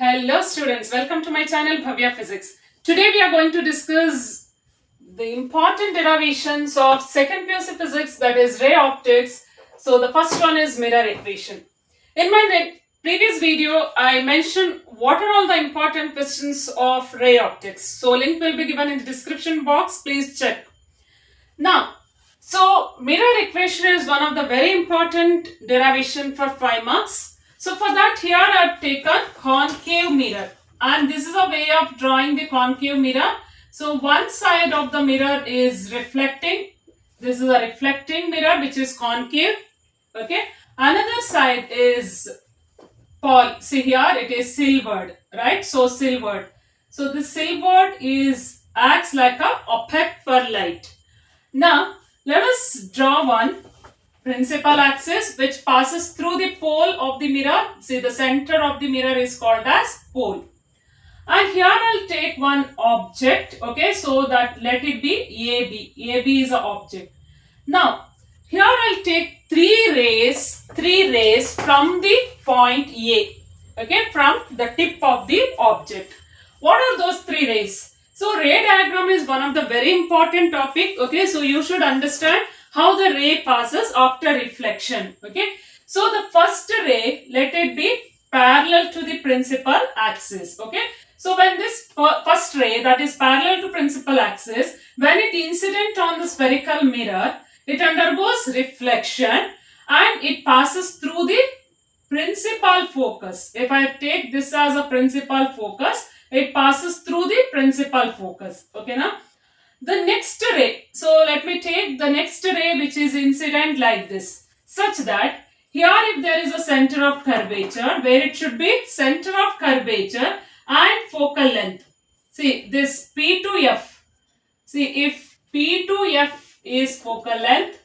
Hello students, welcome to my channel Bhavya Physics. Today we are going to discuss the important derivations of second PUC physics, that is ray optics. So the first one is mirror equation. In my previous video I mentioned what are all the important questions of ray optics. So link will be given in the description box, please check. Now, so mirror equation is one of the very important derivation for 5 marks. So for that here I have taken concave mirror, and this is a way of drawing the concave mirror. So one side of the mirror is reflecting. This is a reflecting mirror which is concave. Okay. Another side is see here it is silvered, right? So silvered. So the silvered is acts like a opaque for light. Now, let us draw one principal axis which passes through the pole of the mirror. See, the center of the mirror is called as pole. And here I'll take one object, okay, so that let it be AB. AB is an object. Now, here I'll take three rays from the point A, okay, from the tip of the object. What are those three rays? So ray diagram is one of the very important topic, okay, so you should understand how the ray passes after reflection, okay. So the first ray, let it be parallel to the principal axis, okay. So when this first ray, that is parallel to principal axis, when it incident on the spherical mirror, it undergoes reflection and it passes through the principal focus. If I take this as a principal focus, it passes through the principal focus. Okay, now the next ray. So let me take the next ray which is incident like this, such that here if there is a center of curvature, where it should be center of curvature and focal length. See this P to F. See, if P to F is focal length,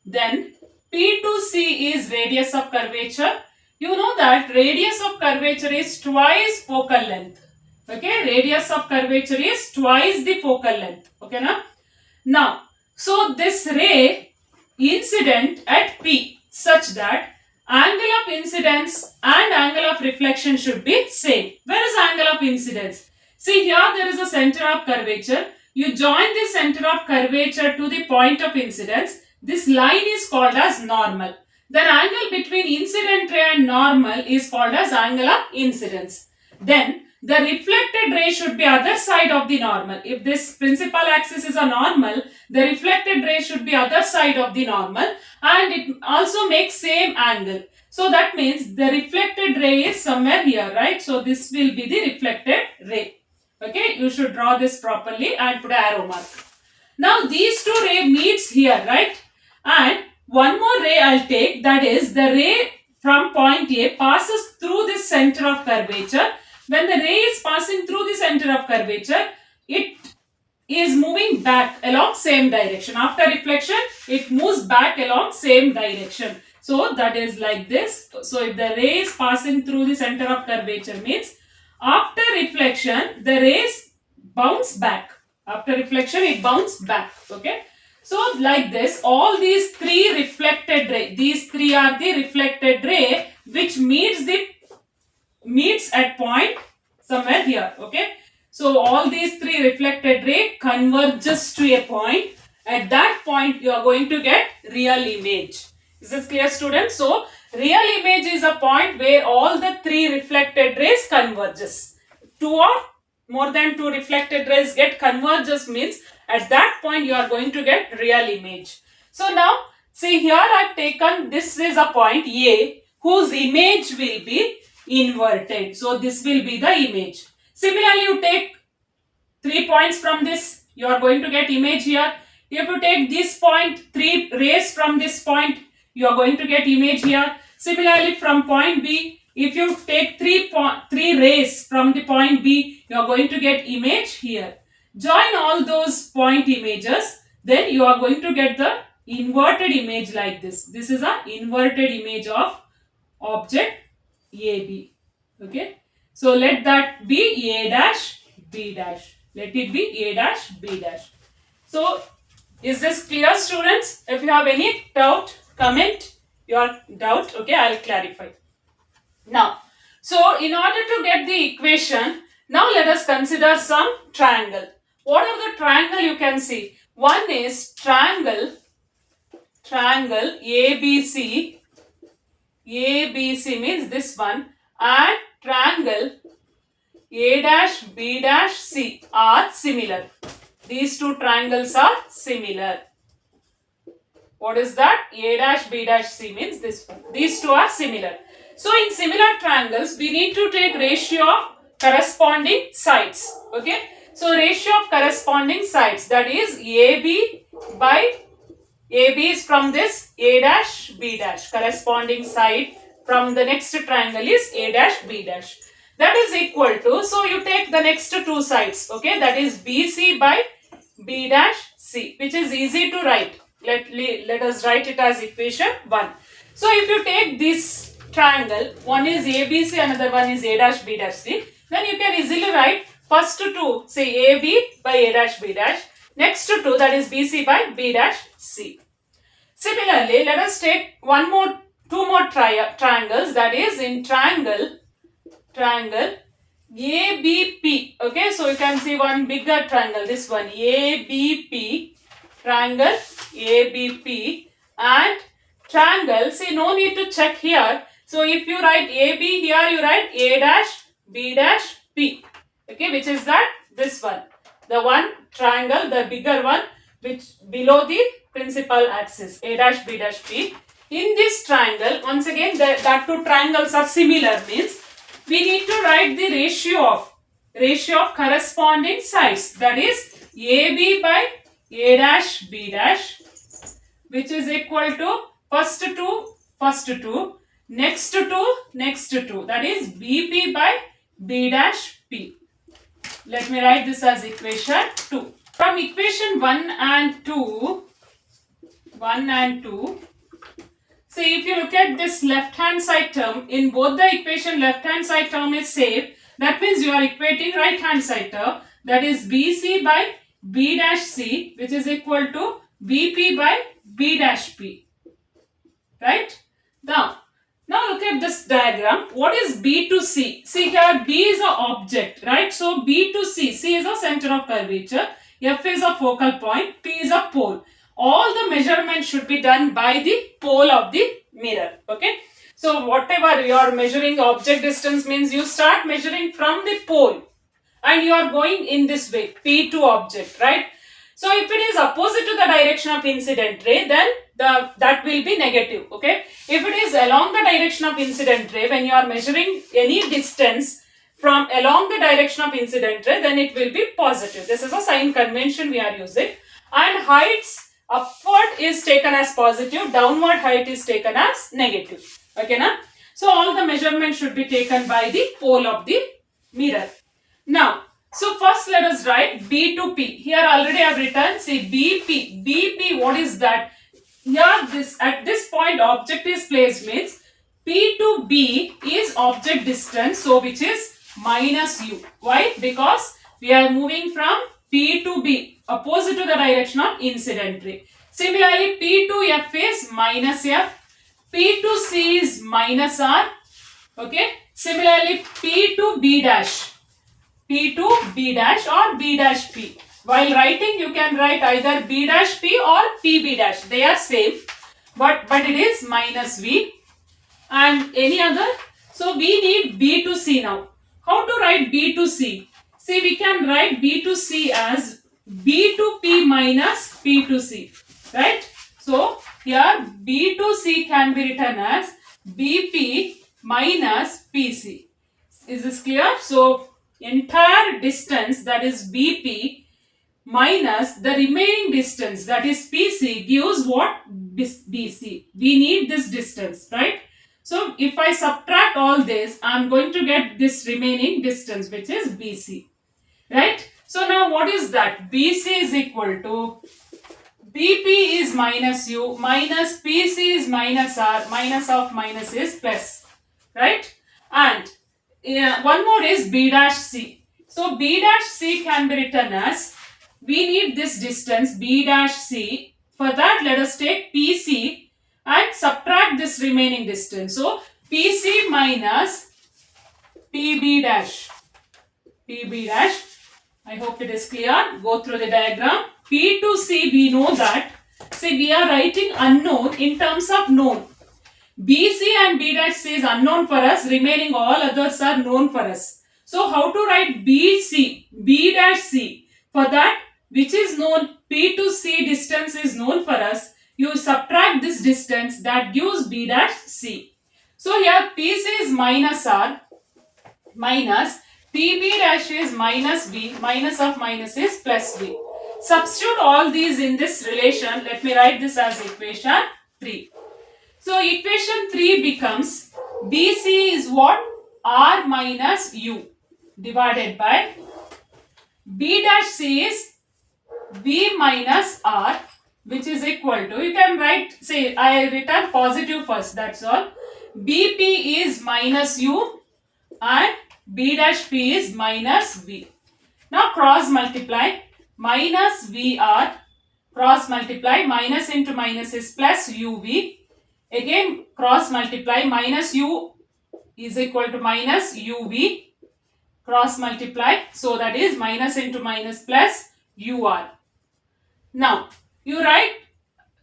then P to C is radius of curvature. You know that radius of curvature is twice focal length. Okay, radius of curvature is twice the focal length. Okay, now, so this ray incident at P such that angle of incidence and angle of reflection should be same. Where is angle of incidence? See, here there is a center of curvature. You join the center of curvature to the point of incidence. This line is called as normal. The angle between incident ray and normal is called as angle of incidence. Then the reflected ray should be other side of the normal. If this principal axis is a normal, the reflected ray should be other side of the normal, and it also makes same angle. So that means the reflected ray is somewhere here, right? So this will be the reflected ray. Okay, you should draw this properly and put an arrow mark. Now these two ray meets here, right? And one more ray I'll take, that is the ray from point A passes through this center of curvature. When the ray is passing through the center of curvature, it is moving back along same direction. After reflection, it moves back along same direction. So that is like this. So if the ray is passing through the center of curvature, means after reflection, the rays bounce back. After reflection, it bounces back. Okay. So like this, all these three reflected ray, these three are the reflected ray which meets at point somewhere here. Okay. So all these three reflected ray converges to a point. At that point, you are going to get real image. Is this clear, students? So real image is a point where all the three reflected rays converges. Two or more than two reflected rays get converges, means at that point you are going to get real image. So now see, here I have taken, this is a point A whose image will be inverted. So this will be the image. Similarly, you take 3 points from this, you are going to get image here. If you take this point, 3 rays from this point, you are going to get image here. Similarly, from point B, if you take 3 rays from the point B, you are going to get image here. Join all those point images, then you are going to get the inverted image like this. This is an inverted image of object AB. Okay. So let that be A dash B dash. Let it be A dash B dash. So is this clear, students? If you have any doubt, comment your doubt. Okay, I'll clarify. Now So in order to get the equation, now let us consider some triangle. What are the triangle you can see? One is triangle ABC. ABC means this one, and triangle A dash B dash C are similar. These two triangles are similar. What is that? A dash B dash C means this one. These two are similar. So in similar triangles, we need to take ratio of corresponding sides. Okay. So ratio of corresponding sides, that is AB by AB is from this A dash B dash. Corresponding side from the next triangle is A dash B dash. That is equal to, so you take the next two sides. Okay. That is BC by B dash C, which is easy to write. Let us write it as equation 1. So if you take this triangle, one is ABC, another one is A dash B dash C, then you can easily write first two, say AB by A dash B dash, next two, that is BC by B dash C. Similarly, let us take two more triangles, that is in triangle ABP. Okay, so you can see one bigger triangle, this one ABP, triangle ABP, and triangle, see, no need to check here. So if you write AB here, you write A dash B dash P. Okay, which is that? This one. The one triangle, the bigger one, which below the principal axis, A dash B dash P. In this triangle, once again, that two triangles are similar, means we need to write the ratio of corresponding sides, that is AB by A dash B dash, which is equal to first two, next two, that is BP by B dash P. Let me write this as equation 2. From equation 1 and 2, see, if you look at this left hand side term, in both the equation left hand side term is same. That means you are equating right hand side term, that is BC by B dash C, which is equal to BP by B dash P. Right? Now look at this diagram. What is B to C? See here, B is an object, right? So B to C, C is a center of curvature, F is a focal point, P is a pole. All the measurements should be done by the pole of the mirror. Okay. So whatever you are measuring object distance, means you start measuring from the pole and you are going in this way, P to object, right? So if it is opposite to the direction of incident ray, then that will be negative. Okay. If it is along the direction of incident ray, when you are measuring any distance from along the direction of incident ray, then it will be positive. This is a sign convention we are using. And heights, upward is taken as positive, downward height is taken as negative. Okay, na? So all the measurements should be taken by the pole of the mirror. Now, so first let us write B to P. Here already I have written, see BP. BP, what is that? Here at this point object is placed, means P to B is object distance, so which is minus U. Why? Because we are moving from P to B, opposite to the direction of incident ray. Similarly, P to F is minus F, P to C is minus R. Okay. Similarly, P to B dash or B dash P. While writing, you can write either B dash P or PB dash. They are same, but it is minus V. And any other? So we need B to C now. How to write B to C? See, we can write B to C as B to P minus P to C, right? So here B to C can be written as BP minus PC. Is this clear? So entire distance, that is BP, minus the remaining distance, that is PC, gives what? BC. We need this distance, right? So if I subtract all this, I am going to get this remaining distance, which is BC. Right? So now what is that? BC is equal to BP is minus U minus PC is minus R, minus of minus is plus. Right? And one more is B dash C. So B dash C can be written as, we need this distance B dash C. For that, let us take PC and subtract this remaining distance. So PC minus PB dash. PB dash. I hope it is clear. Go through the diagram. P to C, we know that. See, we are writing unknown in terms of known. BC and B dash C is unknown for us. Remaining all others are known for us. So, how to write BC, B dash C? For that, which is known, P to C distance is known for us. You subtract this distance, that gives B dash C. So, here PC is minus R, minus PB dash is minus B, minus of minus is plus B. Substitute all these in this relation. Let me write this as equation 3. So equation 3 becomes BC is what? R minus U divided by B dash C is B minus R, which is equal to, you can write, say I written positive first, that's all. BP is minus U and B dash P is minus V. Now cross multiply, minus VR, cross multiply, minus into minus is plus UV. Again cross multiply, minus U is equal to minus UV, cross multiply, so that is minus into minus plus UR. Now you write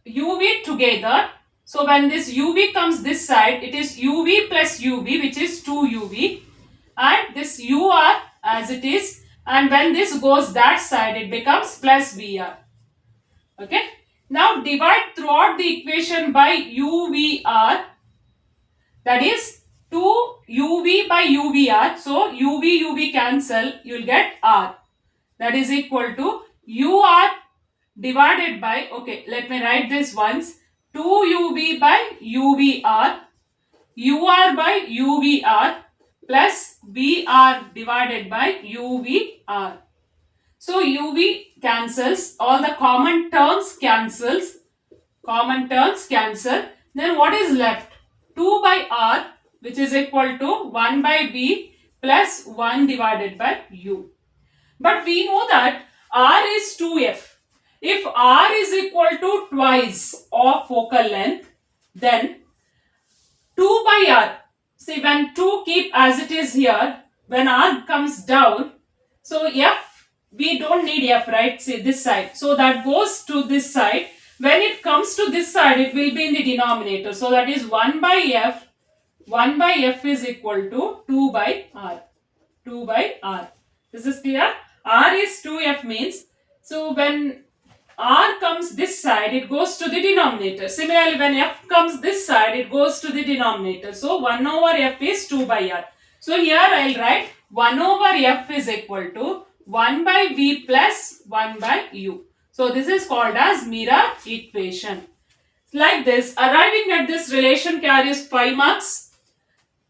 UV together. So when this UV comes this side, it is UV plus UV, which is 2UV, and this UR as it is, and when this goes that side, it becomes plus VR. Okay. Now divide throughout the equation by UVR, that is 2 UV by UVR. So UV cancel, you will get R, that is equal to UR divided by, okay, let me write this once, 2 UV by UVR, UR by UVR plus VR divided by UVR. So UV cancels, all the common terms cancel. Then what is left? 2 by R, which is equal to 1 by V plus 1 divided by U. But we know that R is 2F. If R is equal to twice of focal length, then 2 by R. See, when 2 keep as it is here, when R comes down, so F, we don't need F, right? See, this side. So that goes to this side. When it comes to this side, it will be in the denominator. So that is 1 by F. 1 by F is equal to 2 by R. 2 by R. This is clear? R is 2F means, so when R comes this side, it goes to the denominator. Similarly, when F comes this side, it goes to the denominator. So 1 over F is 2 by R. So here I will write 1 over F is equal to 1 by V plus 1 by U. So this is called as mirror equation. Like this, arriving at this relation carries 5 marks.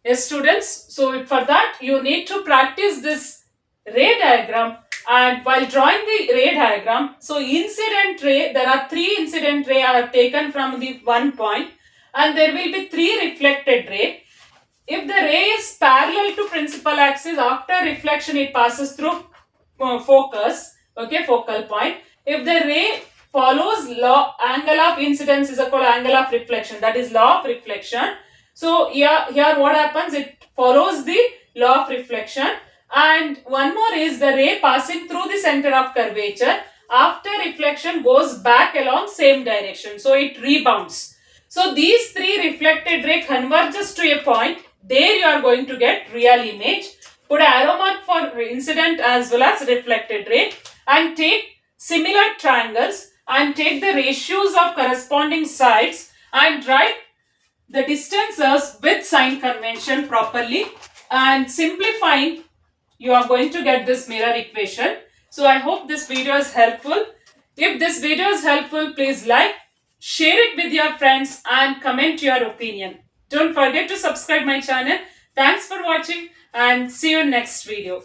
Yes, students. So for that, you need to practice this ray diagram. And while drawing the ray diagram, so incident ray, there are 3 incident ray I have taken from the one point, and there will be 3 reflected ray. If the ray is parallel to principal axis, after reflection it passes through focus, okay, focal point. If the ray follows law, angle of incidence is equal to angle of reflection, that is law of reflection. So here what happens, it follows the law of reflection. And one more is the ray passing through the center of curvature, after reflection goes back along same direction. So it rebounds. So these 3 reflected ray converges to a point. There you are going to get real image. Put an arrow mark for incident as well as reflected ray, and take similar triangles and take the ratios of corresponding sides and write the distances with sign convention properly, and simplifying, you are going to get this mirror equation. So I hope this video is helpful. If this video is helpful, please like, share it with your friends and comment your opinion. Don't forget to subscribe my channel. Thanks for watching and see you in next video.